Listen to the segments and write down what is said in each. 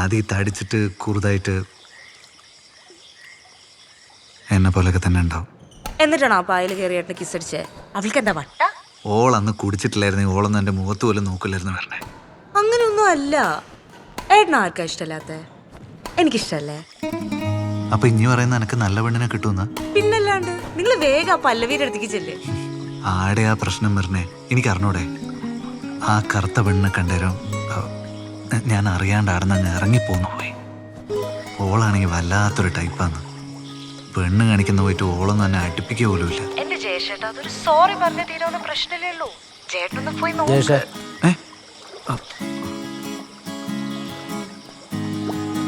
ആദ്യം തടിച്ചിട്ട് കുറുതായിട്ട് എന്നെ പോലൊക്കെ തന്നെ ഉണ്ടാവും. എന്നിട്ടാണ് ആ പായൽ കയറിയിട്ട് കിസടിച്ചേ? അവൾക്ക് എന്താ വട്ട? ഓൾ അന്ന് കുടിച്ചിട്ടില്ലായിരുന്നു. ഓളൊന്നും എൻ്റെ മുഖത്ത് പോലും നോക്കില്ലായിരുന്നു പറഞ്ഞേ. അങ്ങനെയൊന്നും അല്ല. ഏട്ടന് ആർക്കാ ഇഷ്ടമല്ലാത്ത? എനിക്കിഷ്ടല്ലേ. അപ്പൊ ഇനി പറയുന്ന എനക്ക് നല്ല പെണ്ണിനെ കിട്ടുമെന്ന്? പിന്നല്ലാണ്ട്. നിങ്ങൾ വേഗം ആ പല്ലവിയുടെ അടുത്തേക്ക് ചെല്ലേ. ആടെ ആ പ്രശ്നം പറഞ്ഞേ എനിക്ക് അറിഞ്ഞൂടെ. ആ കറുത്ത പെണ്ണിനെ കണ്ടേരം ഞാൻ അറിയാണ്ട് ആടെ നിന്ന് ഇറങ്ങിപ്പോന്നു പോയി. ഓളാണെങ്കിൽ വല്ലാത്തൊരു ടൈപ്പാന്ന്. പെണ്ണ് കാണിക്കുന്ന പോയിട്ട് ഓളൊന്നും തന്നെ അടുപ്പിക്കുക പോലും ഇല്ല. എന്റെ ജയേഷേട്ടാ, അതൊരു സോറി പറഞ്ഞ തീരുന്ന പ്രശ്നമല്ലേ ഉള്ളൂ. ചേട്ടനൊന്ന് പോയി നോക്ക്.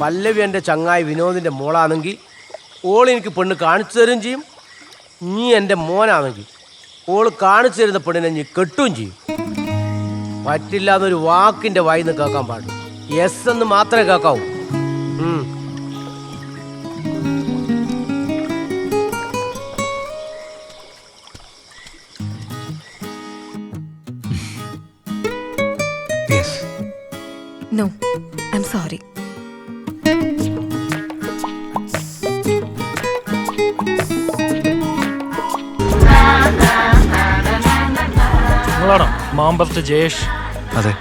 പല്ലവി എൻ്റെ ചങ്ങായി വിനോദിൻ്റെ മോളാണെങ്കിൽ ഓൾ എനിക്ക് പെണ്ണ് കാണിച്ചു തരുകയും ചെയ്യും. നീ എൻ്റെ മോനാണെങ്കിൽ ഓൾ കാണിച്ചു തരുന്ന പെണ്ണിനെ നീ കെട്ടുകയും ചെയ്യും. പറ്റില്ല എന്നൊരു വാക്കിൻ്റെ വായിന്ന് കേൾക്കാൻ പാടില്ല. യെസ് എന്ന് മാത്രമേ കേൾക്കാവൂ. No, I'm sorry. നിങ്ങളാണോ മാമ്പറത്ത് ജയേഷ്? അതെ.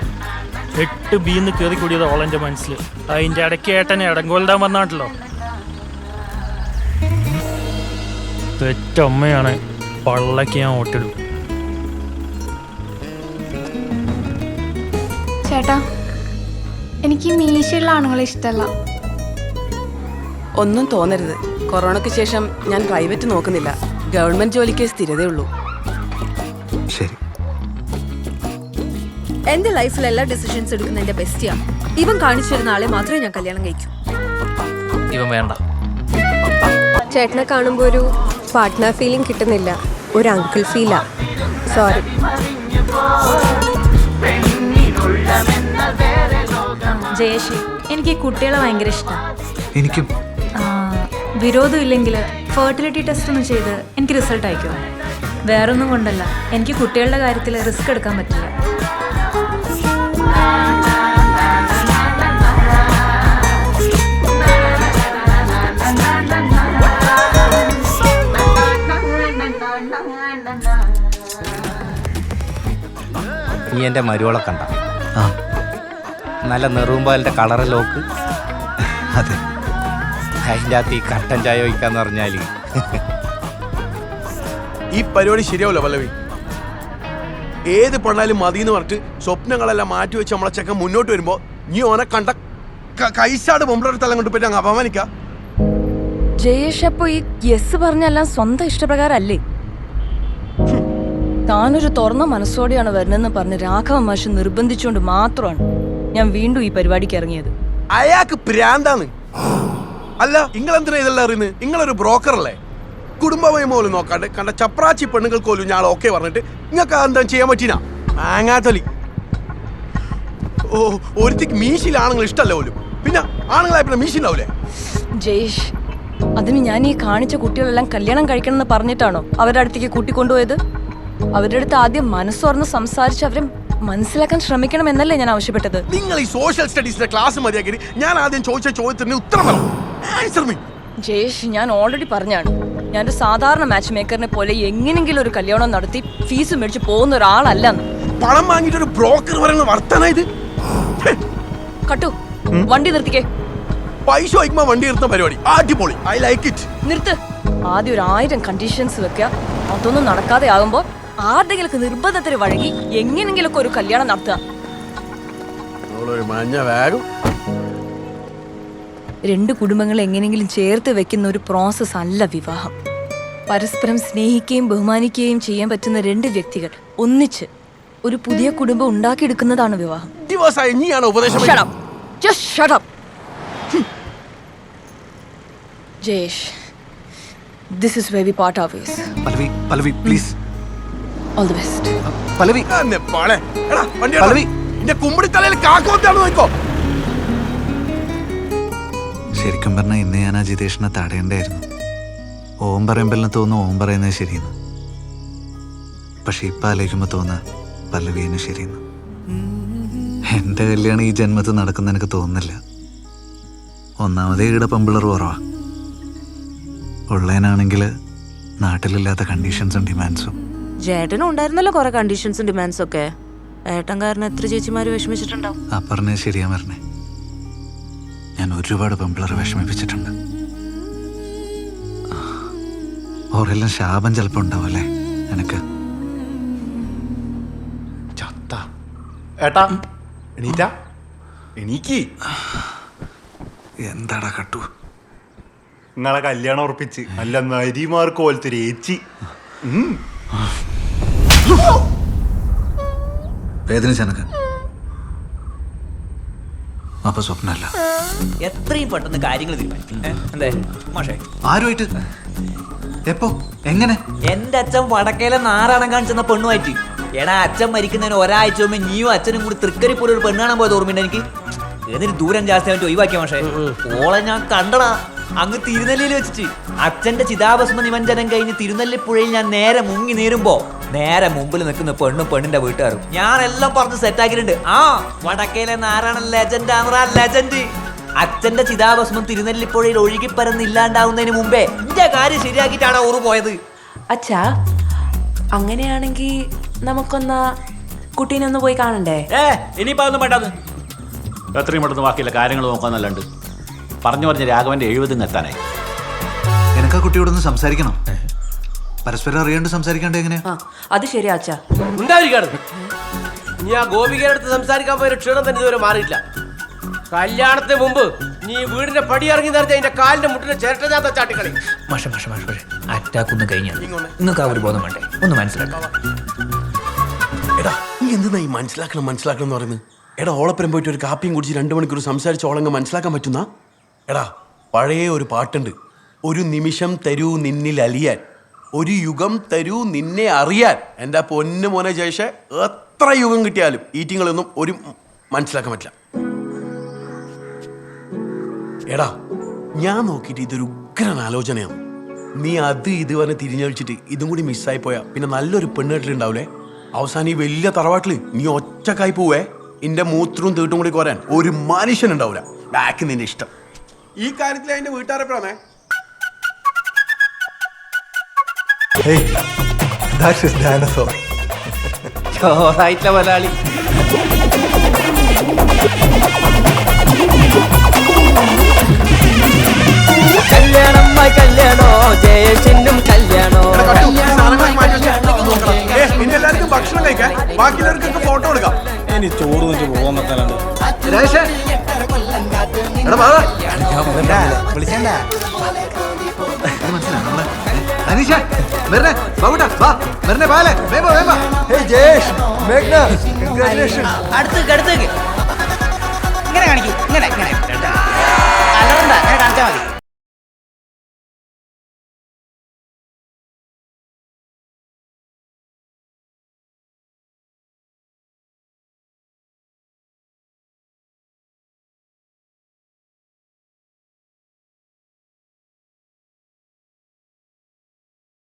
8B കയറി കൂടിയത് ഓളെൻ്റെ മനസ്സിൽ. അതിൻ്റെ ഇടയ്ക്ക് ഏട്ടനെ ഇടങ്കോലിടാൻ വന്നാണല്ലോ. തെറ്റമ്മയാണ്. പള്ളക്ക് ഞാൻ ഓട്ടിടും. ചേട്ടാ, എനിക്ക് മീശയുള്ള ആണുങ്ങളെ ഇഷ്ടമല്ല. ഒന്നും തോന്നരുത്. കൊറോണയ്ക്ക് ശേഷം ഞാൻ പ്രൈവറ്റ് നോക്കുന്നില്ല. ഗവൺമെന്റ് ജോലിക്ക് സ്ഥിരതയുള്ളൂ. ശരി. എന്റെ ലൈഫിൽ എല്ലാ ഡിസിഷൻസ് എടുക്കുന്ന എന്റെ ബെസ്റ്റിയാ. ഇവൻ കാണിച്ചു തരുന്ന ആളെ മാത്രമേ ഞാൻ കല്യാണം കഴിക്കൂ. ഇവൻ വേണ്ട. ചേട്ടനെ കാണുമ്പോൾ ഒരു പാർട്ട്ണർ ഫീലിംഗ് കിട്ടുന്നില്ല, ഒരു അങ്കിൾ ഫീലാ. സോറി. ജയേഷ്, എനിക്ക് കുട്ടികളെ ഭയങ്കര ഇഷ്ടമാണ്. എനിക്കും. വിരോധം ഇല്ലെങ്കിൽ ഫെർട്ടിലിറ്റി ടെസ്റ്റ് ഒന്ന് ചെയ്ത് എനിക്ക് റിസൾട്ട് അയക്കുമോ? വേറൊന്നും കൊണ്ടല്ല, എനിക്ക് കുട്ടികളുടെ കാര്യത്തിൽ റിസ്ക് എടുക്കാൻ പറ്റില്ല. നീ എൻ്റെ മരുവളെ കണ്ട? ആ, നല്ല നെറുമ്പാലിൻ്റെ കളറ് ലോക്ക്. അതെ. അതിൻ്റെ അകത്ത് ഈ കട്ടൻ ചായ വയ്ക്കാന്ന് പറഞ്ഞാൽ ഈ പരിപാടി ശരിയാവില്ല പല്ലവി. ഏത് പെണ്ണാലും മതി എന്ന് പറഞ്ഞിട്ട് സ്വപ്നങ്ങളെല്ലാം മാറ്റി വെച്ച് നമ്മളെ ചെക്കൻ മുന്നോട്ട് വരുമ്പോൾ നീ ഓനെ കണ്ട കൈസാട് പൊമ്പളെടുത്തെല്ലാം കൊണ്ട് പോയിട്ട് അങ്ങ് അപമാനിക്ക. ജയേഷ്, അപ്പൊ ഈ യെസ് പറഞ്ഞെല്ലാം സ്വന്തം ഇഷ്ടപ്രകാരല്ലേ? താനൊരു തുറന്ന മനസ്സോടെയാണ് വരുന്നതെന്ന് പറഞ്ഞ് രാഘവ മാഷ് നിർബന്ധിച്ചുകൊണ്ട് മാത്രമാണ് ഞാൻ വീണ്ടും ഈ പരിപാടിക്ക് ഇറങ്ങിയത്. അയാൾക്ക് പ്രാന്താന്ന്. അല്ല, നിങ്ങളെന്തിനാ ഇതെല്ലാം അറിയുന്നത്? നിങ്ങളൊരു ബ്രോക്കർ അല്ലേ? കുടുംബമായി പോലും നോക്കാണ്ട് കണ്ട ചപ്രാച്ചി പെണ്ണുങ്ങൾക്ക് പോലും ഞാൻ ഓക്കെ പറഞ്ഞിട്ട് നിങ്ങൾക്ക് എന്താ ചെയ്യാൻ പറ്റീനാ? മാങ്ങാത്തൊലി. ഓ, ഒരുത്തിക്ക് മീശിൽ ആണുങ്ങൾ ഇഷ്ടമല്ല പോലും. പിന്നെ ആണുങ്ങളായ പിന്നെ മീശിണ്ടാവൂലേ? ജയേഷ്, അതിന് ഞാൻ ഈ കാണിച്ച കുട്ടികളെല്ലാം കല്യാണം കഴിക്കണം എന്ന് പറഞ്ഞിട്ടാണോ അവരുടെ അടുത്തേക്ക് കൂട്ടിക്കൊണ്ടുപോയത്? അവരുടെ അടുത്ത് ആദ്യം മനസ്സോർന്ന് സംസാരിച്ച് അവരെ മനസ്സിലാക്കാൻ ശ്രമിക്കണം എന്നല്ലേ ഞാൻ ആവശ്യപ്പെട്ടത്? നിങ്ങൾ ഈ സോഷ്യൽ സ്റ്റഡീസിന്റെ ക്ലാസ് മതിയാക്കി ഞാൻ ആദ്യം ചോദിച്ച ചോദ്യത്തിന് ഉത്തരം പറ. ജയേഷ്, ഞാൻ ഓൾറെഡി പറഞ്ഞാണ്, ഞാനൊരു സാധാരണ മാച്ച് മേക്കറിനെ പോലെ എങ്ങനെങ്കിലും ഒരു കല്യാണം നടത്തി ഫീസ് മേടിച്ച് പോകുന്ന ഒരാളല്ലെന്ന്. പണം വാങ്ങിയിട്ട് ഒരു ബ്രോക്കർ പറയുന്ന വർത്താന ഇത്. കട്ടു, വണ്ടി നിർത്തിക്കേ. പൈസ വയ്ക്കുമ്പോ വണ്ടി നിർത്തുന്ന പരിപാടി അടിപൊളി. I like it. നിർത്ത്. ആദ്യം ഒരു 1000 കണ്ടീഷൻസ് വെക്കുക. അതൊന്നും നടക്കാതെ ആകുമ്പോ ആരുടെങ്കിലൊക്കെ നിർബന്ധത്തിന് വഴങ്ങി എങ്ങനെങ്കിലൊക്കെ ഒരു കല്യാണം നടത്തുക. രണ്ട് കുടുംബങ്ങളെ എങ്ങനെങ്കിലും ചേർത്ത് വെക്കുന്ന ഒരു പ്രോസസ് അല്ല വിവാഹം. പരസ്പരം സ്നേഹിക്കുകയും ബഹുമാനിക്കുകയും ചെയ്യാൻ പറ്റുന്ന രണ്ട് വ്യക്തികൾ ഒന്നിച്ച് ഒരു പുതിയ കുടുംബം ഉണ്ടാക്കിയെടുക്കുന്നതാണ് വിവാഹം. Jayesh, this is where we part our ways. Pallavi please. All the best. പല്ലവി. പല്ലവി, എന്റെ കുമ്പിടി തലയിൽ കാക്കോത്താണ് നോക്കോ. ശരിക്കും പറഞ്ഞാൽ ഇന്ന് ഞാൻ ആ ജിതേഷിനെ തടയണ്ടായിരുന്നു. ഓം പറയുമ്പോഴെല്ലാം തോന്നുന്നു ഓം പറയുന്നത് ശരിയെന്ന്. പക്ഷെ ഇപ്പം ആലോചിക്കുമ്പോൾ തോന്നുക പല്ലവി തന്നെ ശരിയെന്ന്. എൻ്റെ കല്യാണം ഈ ജന്മത്തിൽ നടക്കുന്ന എനിക്ക് തോന്നുന്നില്ല. ഒന്നാമതേ ഈടെ പെമ്പിളർ കുറവാ. ഉള്ളതിനാണെങ്കിൽ നാട്ടിലില്ലാത്ത കണ്ടീഷൻസും ഡിമാൻഡ്സും. ചേട്ടനും ഉണ്ടായിരുന്നല്ലോ കുറെ കണ്ടീഷൻസും ഡിമാൻഡ്സും ഒക്കെ. ഏട്ടൻ കാരണം എത്ര ചേച്ചിമാര് വിഷമിച്ചിട്ടുണ്ടാവും. ആ പറഞ്ഞത് ശരിയാ മരണേ. ഞാൻ ഒരുപാട് പെമ്പിളറെ വിഷമിപ്പിച്ചിട്ടുണ്ട്. ഓരെല്ലാം ശാപം ചിലപ്പോൾ ഉണ്ടാവും അല്ലേ എനിക്ക്. ചത്ത ഏട്ടാ എണീറ്റാ എണീക്ക്. എന്താടാ കട്ടു, നിങ്ങളെ കല്യാണം ഉറപ്പിച്ച് നല്ല നരിമാർക്ക് പോലത്തെ ഒരു ഏച്ചി. വേദനിച്ചെനക്ക്. അപ്പൊ സ്വപ്നല്ല. എത്രയും പെട്ടെന്ന് കാര്യങ്ങൾ തീരുമാനിക്കും. എന്തേ മാഷേ? ആരുമായിട്ട്? എപ്പോ? എങ്ങനെ? എന്റെ അച്ഛൻ വടക്കേലെ നാറാണങ്ങാൻ ചെന്ന പെണ്ണുമായിട്ട്. എടാ അച്ഛൻ മരിക്കുന്നതിന് ഒരാഴ്ച മുമ്പ് നീയും അച്ഛനും കൂടി തൃക്കരി പോലെ ഒരു പെണ്ണാണാൻ പോയത് ഓർമ്മയുണ്ട് എനിക്ക്. ഏതൊരു ദൂരം ജാസ്തി ആയിട്ട് ഒഴിവാക്കിയ മാഷേ. ഓളെ ഞാൻ കണ്ടടാ അങ്ങ് തിരുനെല്ലിയിൽ വെച്ചിട്ട്. അച്ഛന്റെ ചിതാഭസ്മ നിമഞ്ജനം കഴിഞ്ഞ് തിരുനെല്ലിപ്പുഴയിൽ ഞാൻ നേരെ മുങ്ങി നേരുമ്പോ നേരെ മുമ്പിൽ നിൽക്കുന്ന പെണ്ണും പെണ്ണിന്റെ വീട്ടുകാരും. ഞാൻ എല്ലാം പറഞ്ഞ് സെറ്റാക്കിയിട്ടുണ്ട്. ആ വടക്കേലെ നാരായണൻ ലെജൻഡ് ആണറാ ലെജൻഡ്. അച്ഛന്റെ ചിതാഭസ്മം തിരുനെല്ലിപ്പുഴയിൽ ഒഴുകി പരന്നില്ലാണ്ടാവുന്നതിന് മുമ്പേ എന്റെ കാര്യം ശരിയാക്കിയിട്ടാണ് ഓറ് പോയത്. അച്ഛാ അങ്ങനെയാണെങ്കിൽ നമുക്കൊന്ന് കുട്ടീനെ ഒന്ന് പോയി കാണണ്ടേ? ഇനിയിപ്പോ അതൊന്നും വേണ്ടാന്ന്. എത്രയും പെട്ടെന്ന് ബാക്കിയുള്ള കാര്യങ്ങൾ നോക്കാന്നല്ലാണ്ട് പറഞ്ഞു പറഞ്ഞ് രാഘവന്റെ 70 എത്താനായി. എനിക്ക് ആ കുട്ടിയോടൊന്ന് സംസാരിക്കണം. പരസ്പരം അറിയാണ്ട് സംസാരിക്കാണ്ട് എങ്ങനെയാ? അത് ശരിയാ അച്ഛാ. ഉണ്ടായിരിക്കാണ്. നീ ആ ഗോപികയുടെ അടുത്ത് സംസാരിക്കാൻ പോയ ക്ഷീണം തന്നെ ഇതുവരെ മാറിയില്ല. കല്യാണത്തിന് മുമ്പ് നീ വീടിന്റെ പടി ഇറങ്ങി നേരത്തെ അതിന്റെ കാലിന്റെ മുട്ടിന്റെ ചിരട്ട ചാട്ടിക്കളി. മാഷ മാഷ മാഷ അറ്റാക്ക് ഒന്നും കഴിഞ്ഞാൽ നിങ്ങൾക്ക് ആ ഒരു ബോധം വേണ്ടേ? ഒന്ന് മനസ്സിലാക്കാം. എടാ നീ എന്തിനാ ഈ മനസ്സിലാക്കണം എന്ന് പറയുന്നത്? എടാ ഓളപ്പുരം പോയിട്ട് ഒരു കാപ്പിയും കുടിച്ച് 2 മണിക്കൂർ സംസാരിച്ച് ഓളങ്ങ് മനസ്സിലാക്കാൻ പറ്റുന്ന? എടാ പഴയ ഒരു പാട്ടുണ്ട്, ഒരു നിമിഷം തരൂ നിന്നിൽ അലിയാൻ, ഒരു യുഗം തരൂ നിന്നെ അറിയാൻ. എൻ്റെ പൊന്നു മോനെ ജയ്ഷെ, എത്ര യുഗം കിട്ടിയാലും ഈറ്റിങ്ങളൊന്നും ഒരു മനസ്സിലാക്കാൻ പറ്റില്ല. എടാ ഞാൻ നോക്കിയിട്ട് ഇതൊരു ഉഗ്രൻ ആലോചനയാണ്. നീ അത് ഇത് പറഞ്ഞ് തിരിഞ്ഞഴിച്ചിട്ട് ഇതും കൂടി മിസ്സായി പോയാ പിന്നെ നല്ലൊരു പെണ്ണുകെട്ടിലുണ്ടാവൂലേ? അവസാനം ഈ വലിയ തറവാട്ടില് നീ ഒറ്റക്കായി പോവേ. ഇന്റെ മൂത്രവും തീട്ടും കൂടി കോരാൻ ഒരു മനുഷ്യനുണ്ടാവൂല. ബാക്ക് നിന്റെ ഇഷ്ടം. ഈ കാര്യത്തിൽ അതിന്റെ വീട്ടുകാരെപ്പോഴാണേ? മലയാളി കല്യാണം കല്യാണോ ജയചിന്നും കല്യാണോ. എല്ലാവർക്കും ഭക്ഷണം കഴിക്കാൻ, ബാക്കിയുള്ളവർക്കൊക്കെ ഫോട്ടോ എടുക്കാം. ഇനി ചോറ് വെച്ച് പോകാൻ വെക്കാനുണ്ട്. അടുത്തേക്ക് ഇങ്ങനെ കാണിക്കും. ഇങ്ങനെ ഇങ്ങനെ അലറണ്ട, അങ്ങനെ കാണിച്ചാൽ മതി.